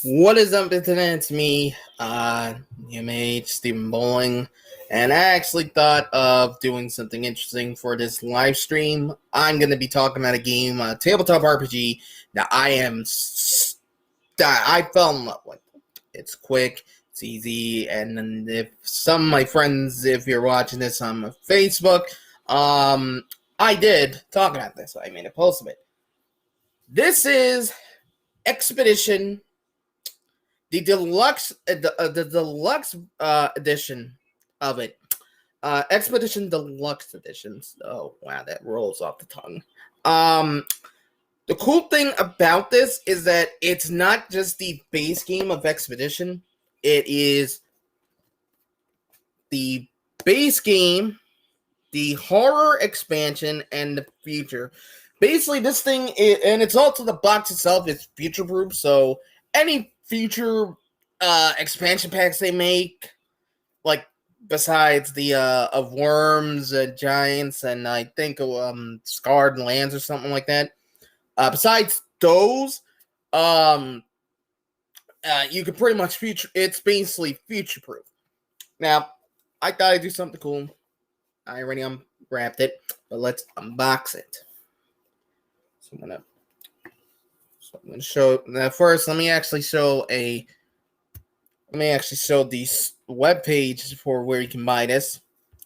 What is up, Internet? It's me, UMH, Stephen Bowling, and I actually thought of doing something interesting for this live stream. I'm going to be talking about a game, a tabletop RPG, that I fell in love with. It's quick, it's easy, and then if some of my friends, if you're watching this on Facebook, I did talk about this. I made a post of it. This is Expedition. The deluxe edition of it. Expedition Deluxe Editions. Oh, wow, that rolls off the tongue. The cool thing about this is that it's not just the base game of Expedition. It is the base game, the horror expansion, and the future. Basically, this thing is, and it's also the box itself is future-proof, so any future expansion packs they make, like besides the of worms, giants, and I think scarred lands or something like that. Besides those, you can pretty much future. It's basically future proof. Now, I thought I'd do something cool. I already unwrapped it, but let's unbox it. So I'm gonna show. Now first, let me actually show the web page for where you can buy this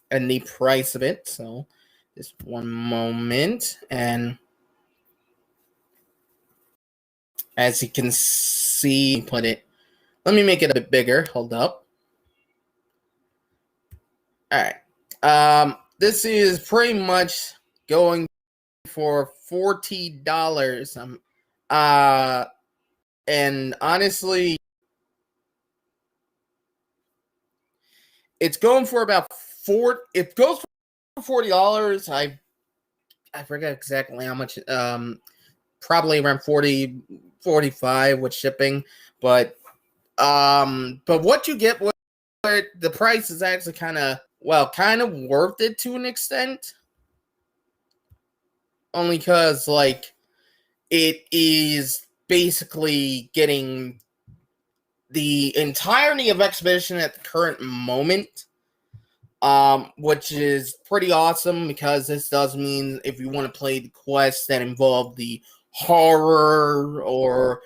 and the price of it. So just one moment, and as you can see, let me make it a bit bigger. Hold up. All right. This is pretty much going for $40. And honestly, it's going for about it goes for $40. I forget exactly how much. Probably around 40, 45 with shipping, but what you get with the price is actually kind of worth it to an extent. Only because it is basically getting the entirety of Expedition at the current moment, which is pretty awesome because this does mean if you want to play the quests that involve the horror or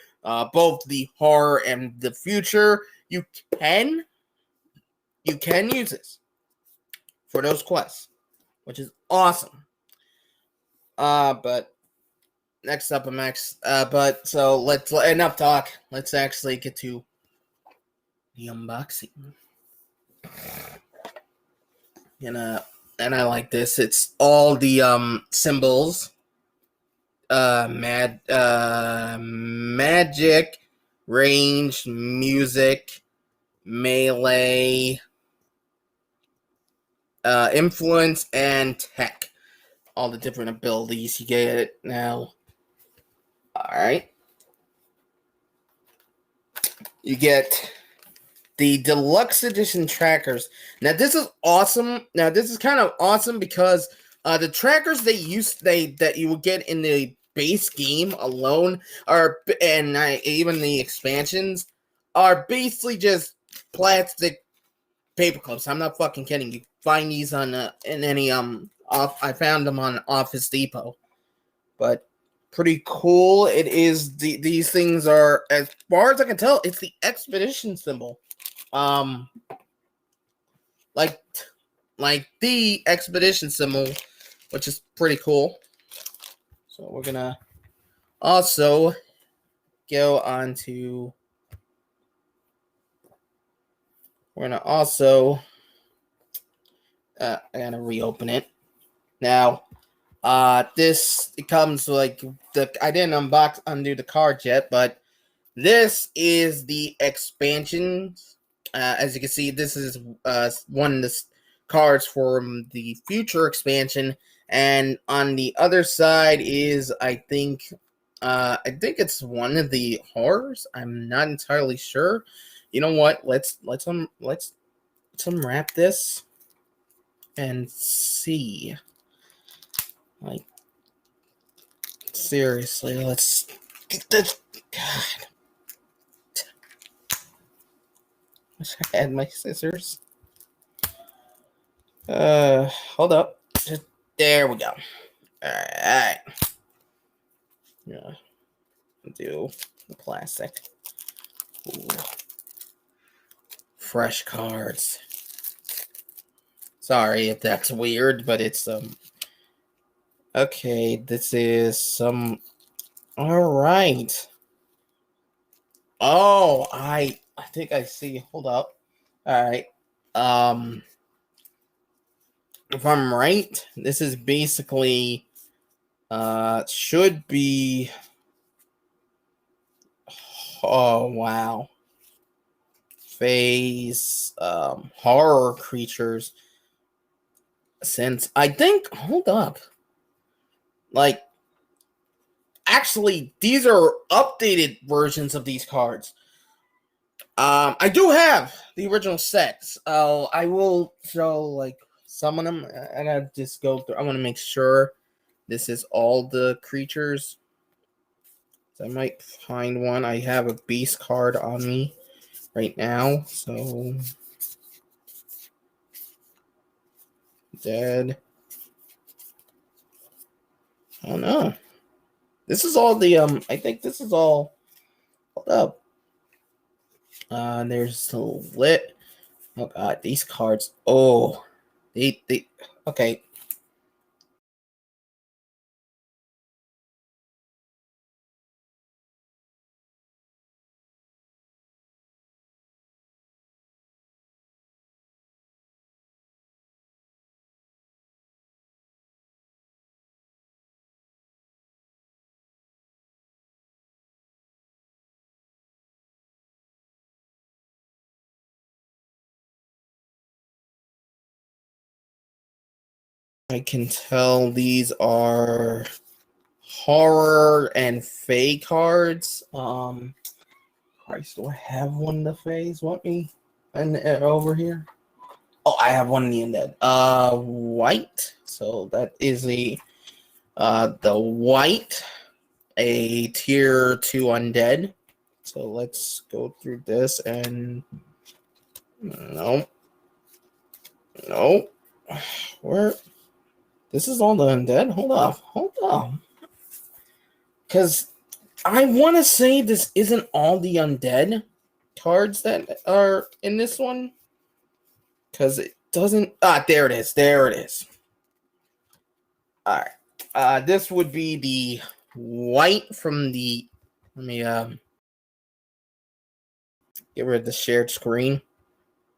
both the horror and the future, you can use this for those quests, which is awesome. But next up, so let's enough talk. Let's actually get to the unboxing. And I like this. It's all the symbols. Magic, range, music, melee, influence, and tech. All the different abilities you get now. Alright. You get the deluxe edition trackers. Now this is awesome. Now this is kind of awesome because the trackers that you will get in the base game alone even the expansions are basically just plastic paper clips. I'm not fucking kidding. You find these on in any I found them on Office Depot, but pretty cool. It is these things are, as far as I can tell, it's the Expedition symbol. Like the Expedition symbol, which is pretty cool. So we're gonna also go on to. We're gonna also. I gotta reopen it now. It comes I didn't undo the card yet, but this is the expansion. As you can see, this is one of the cards from the future expansion, and on the other side is I think it's one of the horrors. I'm not entirely sure. You know what? Let's unwrap this and see. Like, seriously, let's get this. God. Wish I had my scissors. Hold up. There we go. Alright. Yeah. Do the plastic. Ooh. Fresh cards. Sorry if that's weird, but it's okay, this is some alright. Oh, I think I see. Hold up. Alright. If I'm right, this is basically should be oh wow. Phase horror creatures. Since I think hold up. Like actually these are updated versions of these cards. I do have the original sets. I will show like some of them. I gotta just go through. I want to make sure this is all the creatures. So I might find one. I have a base card on me right now. So dead. Oh no. This is all the I think this is all hold up. There's the lit. Oh god, these cards. Oh, they okay. I can tell these are horror and fae cards. Christ, do I have one in the phase? Want me and over here? Oh, I have one in the undead. White. So that is the white, a tier 2 undead. So let's go through this and no, no. Where? This is all the undead. Hold up. Because I want to say this isn't all the undead cards that are in this one. Because it doesn't... Ah, there it is. There it is. Alright. This would be the white from the... Let me get rid of the shared screen.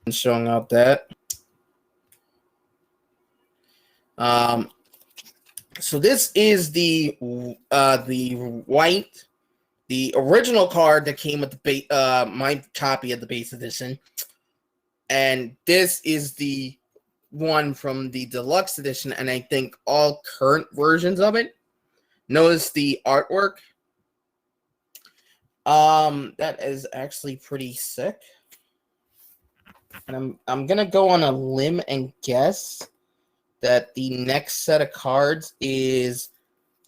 And showing out that. So this is the white... The original card that came with the my copy of the base edition, and this is the one from the deluxe edition, and I think all current versions of it. Notice the artwork. That is actually pretty sick, and I'm gonna go on a limb and guess that the next set of cards is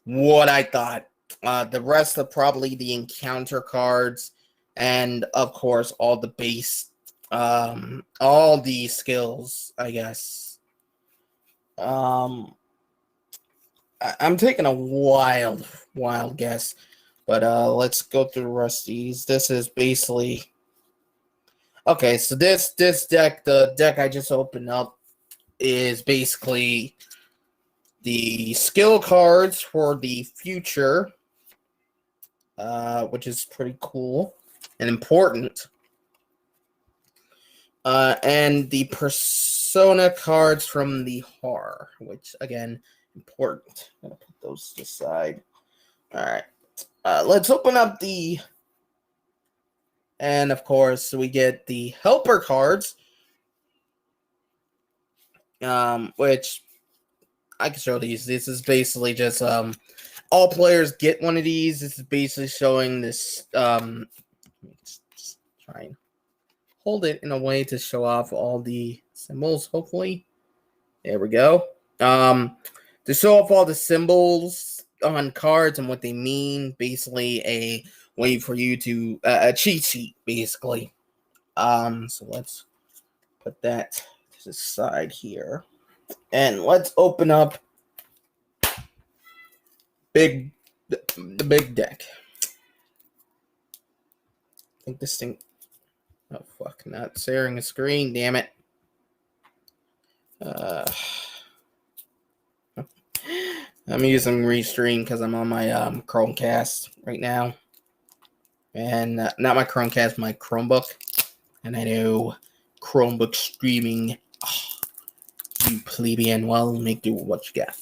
what I thought. The rest are probably the encounter cards, and of course, all the base, all the skills, I guess. I'm taking a wild guess, but let's go through the rest of these. This is basically okay. So this deck, the deck I just opened up, is basically the skill cards for the future. Which is pretty cool and important. And the persona cards from the horror, which again, important. I'm gonna put those aside. All right. Let's open up the, and of course we get the helper cards, which I can show these. This is basically just all players get one of these. This is basically showing this. Just try and hold it in a way to show off all the symbols. Hopefully, there we go. To show off all the symbols on cards and what they mean. Basically, a way for you to a cheat sheet, basically. So let's put that to the side here. And let's open up the big deck. I think this thing... Oh, fuck. Not sharing the screen, damn it. I'm using Restream because I'm on my Chromecast right now. And not my Chromecast, my Chromebook. And I know Chromebook streaming... you plebeian, well, make do with what you got.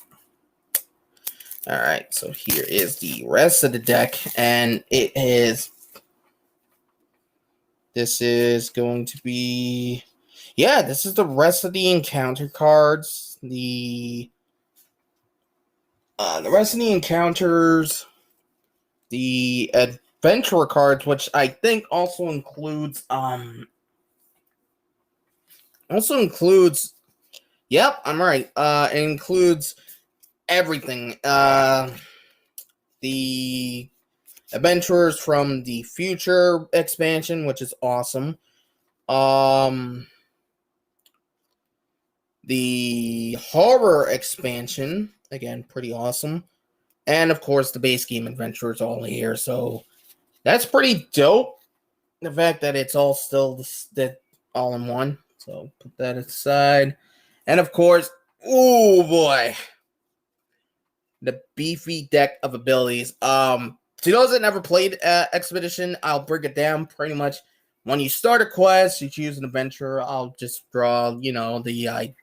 Alright, so here is the rest of the deck, and it is... This is going to be... Yeah, this is the rest of the encounter cards. The rest of the encounters, the adventurer cards, which I think also includes... Yep, I'm right. It includes everything. The adventurers from the future expansion, which is awesome. The horror expansion, again, pretty awesome. And of course, the base game adventurers all here. So that's pretty dope. The fact that it's all still all in one. So put that aside. And of course, oh boy, the beefy deck of abilities. To those that never played Expedition, I'll break it down pretty much. When you start a quest, you choose an adventurer. I'll just draw, the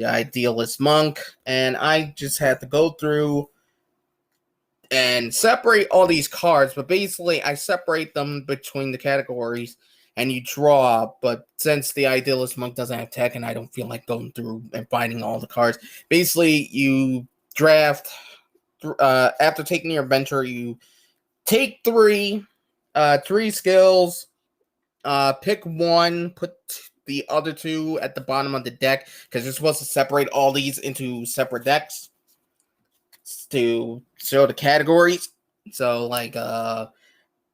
idealist monk, and I just had to go through and separate all these cards. But basically, I separate them between the categories, and you draw. But since the idealist monk doesn't have tech, and I don't feel like going through and finding all the cards, basically you draft. After taking your adventure, you take three skills, pick one, put the other two at the bottom of the deck, because you're supposed to separate all these into separate decks to show the categories. So, like,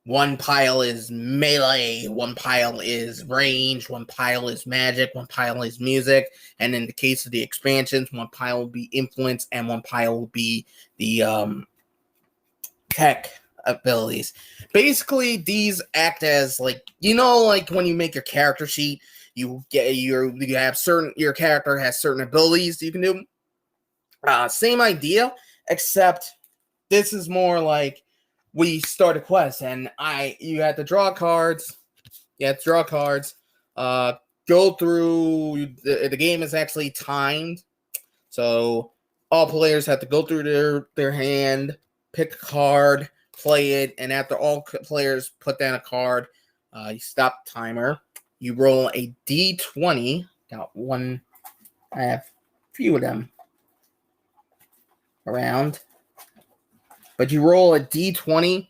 one pile is melee, one pile is range, one pile is magic, one pile is music, and in the case of the expansions, one pile will be influence, and one pile will be the tech abilities. Basically, these act as like when you make your character sheet, you have your character has certain abilities you can do. Same idea, except this is more like we start a quest and you have to draw cards. You have to draw cards. Go through the game is actually timed, so all players have to go through their hand, pick a card, play it, and after all players put down a card, you stop the timer. You roll a d20. Got one. I have a few of them around. But you roll a d20,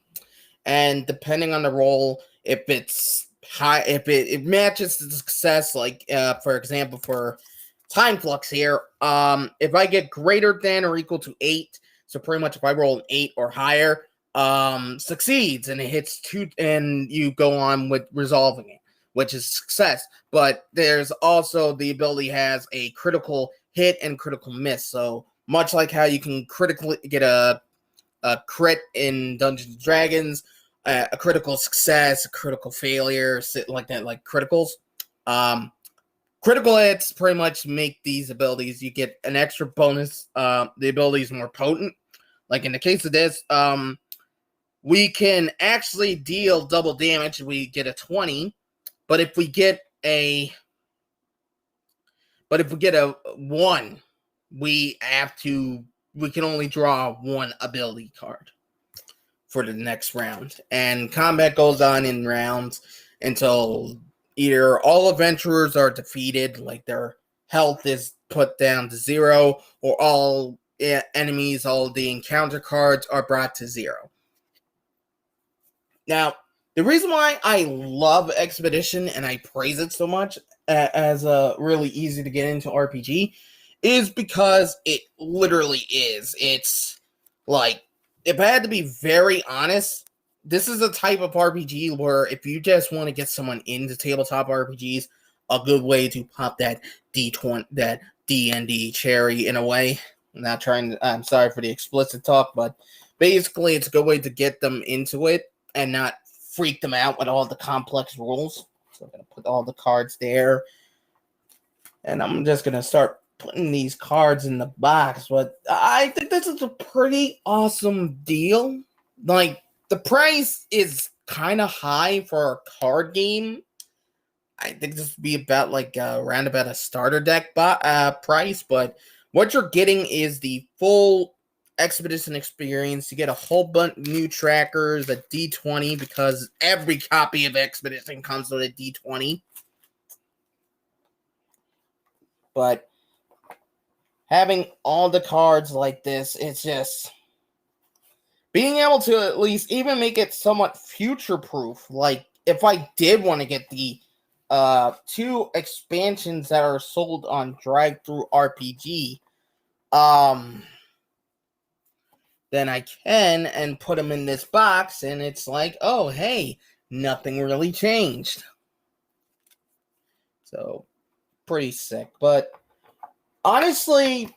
and depending on the roll, if it's high, if it matches the success, like for example, for Time Flux here, if I get greater than or equal to 8, so pretty much if I roll an 8 or higher, succeeds, and it hits 2, and you go on with resolving it, which is success. But there's also the ability has a critical hit and critical miss. So much like how you can critically get a crit in Dungeons and Dragons, a critical success, a critical failure, like that, like criticals. Critical hits pretty much make these abilities, you get an extra bonus. The ability is more potent. Like in the case of this, we can actually deal double damage. We get a 20, but if we get a 1, we can only draw one ability card for the next round. And combat goes on in rounds until either all adventurers are defeated, like their health is put down to 0, or all enemies, all the encounter cards are brought to 0. Now, the reason why I love Expedition and I praise it so much as a really easy to get into RPG is because it literally is. It's like, if I had to be very honest, this is a type of RPG where if you just want to get someone into tabletop RPGs, a good way to pop that D20, that D&D cherry in a way. I'm sorry for the explicit talk, but basically it's a good way to get them into it and not freak them out with all the complex rules. So I'm going to put all the cards there. And I'm just going to start putting these cards in the box. But I think this is a pretty awesome deal. Like, the price is kind of high for a card game. I think this would be about like around about a starter deck price. But what you're getting is the full Expedition experience. You get a whole bunch of new trackers, a D20, because every copy of Expedition comes with a D20. But having all the cards like this, it's just being able to at least even make it somewhat future-proof. Like, if I did want to get the 2 expansions that are sold on Drive-Thru RPG, then I can and put them in this box, and it's like, oh, hey, nothing really changed. So, pretty sick. But honestly,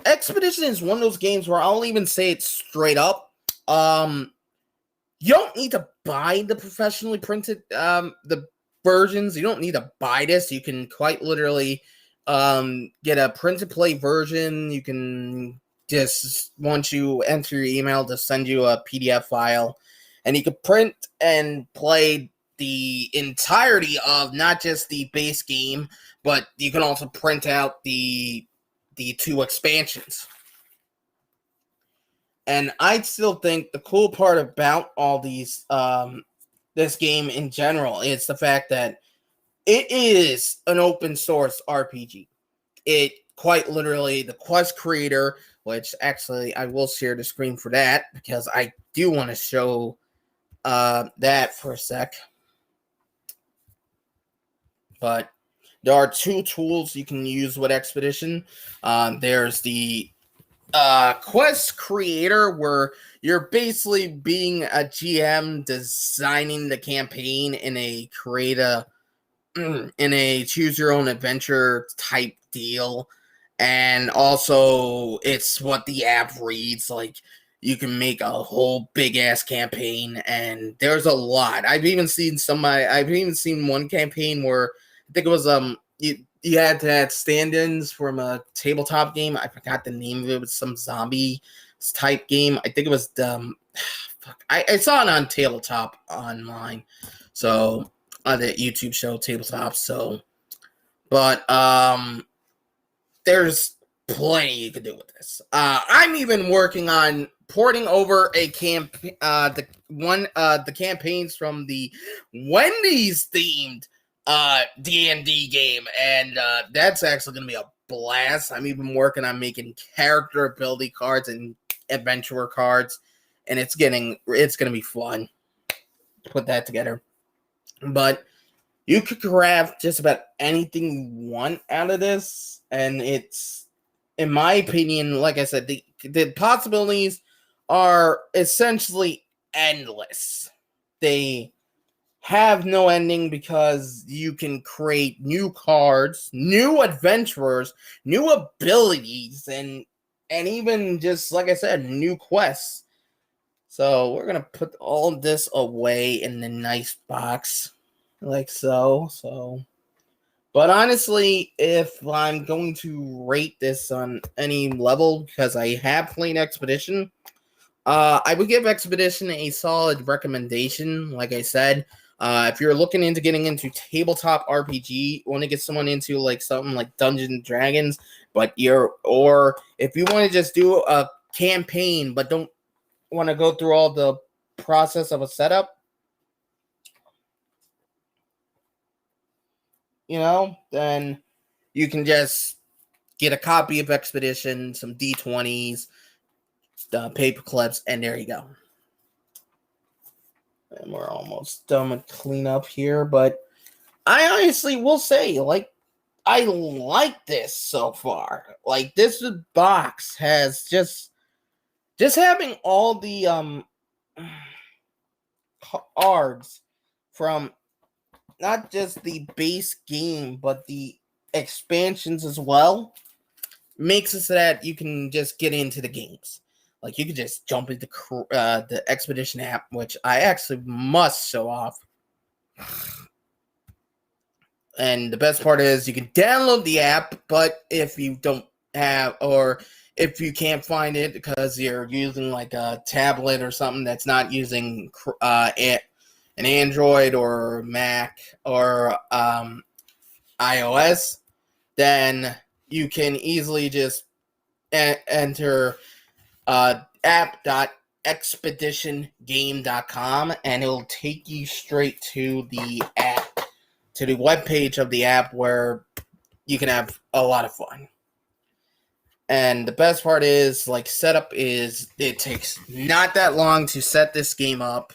Expedition is one of those games where I'll even say it straight up. You don't need to buy the professionally printed the versions. You don't need to buy this. You can quite literally get a print and play version. You can just, once you enter your email, to send you a PDF file, and you can print and play the entirety of not just the base game, but you can also print out the 2 expansions. And I still think the cool part about all these, this game in general, is the fact that it is an open source RPG. It quite literally, the quest creator, which actually I will share the screen for that because I do want to show that for a sec. But there are 2 tools you can use with Expedition. There's the quest creator, where you're basically being a GM designing the campaign in a in a choose your own adventure type deal. And also it's what the app reads. Like, you can make a whole big ass campaign, and there's a lot. I've even seen one campaign where I think it was you had to have stand-ins from a tabletop game. I forgot the name of it. It was some zombie type game. I think it was I saw it on Tabletop Online. So on the YouTube show Tabletop. So, but there's plenty you could do with this. I'm even working on porting over the campaigns from the Wendy's themed D&D game, and that's actually going to be a blast. I'm even working on making character ability cards and adventurer cards, and it's going to be fun to put that together. But you could grab just about anything you want out of this, and it's, in my opinion, like I said, the possibilities are essentially endless. They have no ending because you can create new cards, new adventurers, new abilities, and even, just like I said, new quests. So we're gonna put all this away in the nice box, like so. But honestly, if I'm going to rate this on any level, because I have played Expedition, I would give Expedition a solid recommendation. Like I said, if you're looking into getting into tabletop RPG, want to get someone into like something like Dungeons and Dragons, or if you want to just do a campaign but don't want to go through all the process of a setup, then you can just get a copy of Expedition, some D20s, paper clips, and there you go. And we're almost done with cleanup here, but I honestly will say, like, I like this so far. Like, this box has just having all the cards from not just the base game, but the expansions as well, makes it so that you can just get into the games. Like, you can just jump into the Expedition app, which I actually must show off. And the best part is you can download the app, but if you don't have, or if you can't find it because you're using like a tablet or something that's not using an Android or Mac or iOS, then you can easily just enter app.expeditiongame.com and it'll take you straight to the app, to the webpage of the app where you can have a lot of fun. And the best part is, like, setup is, it takes not that long to set this game up.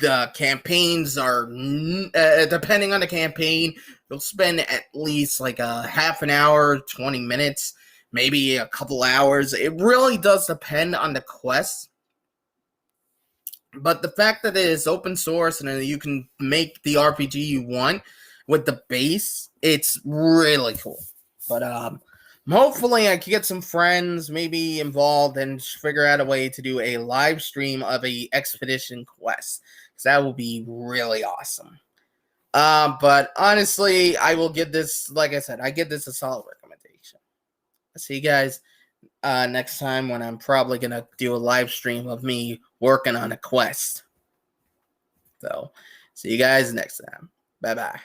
The campaigns are, depending on the campaign, you'll spend at least like a half an hour, 20 minutes, maybe a couple hours. It really does depend on the quest. But the fact that it is open source and you can make the RPG you want with the base, it's really cool. But hopefully I can get some friends maybe involved and figure out a way to do a live stream of a expedition quest. That will be really awesome. But honestly, I will give this, like I said, I give this a solid recommendation. I'll see you guys next time when I'm probably going to do a live stream of me working on a quest. So, see you guys next time. Bye-bye.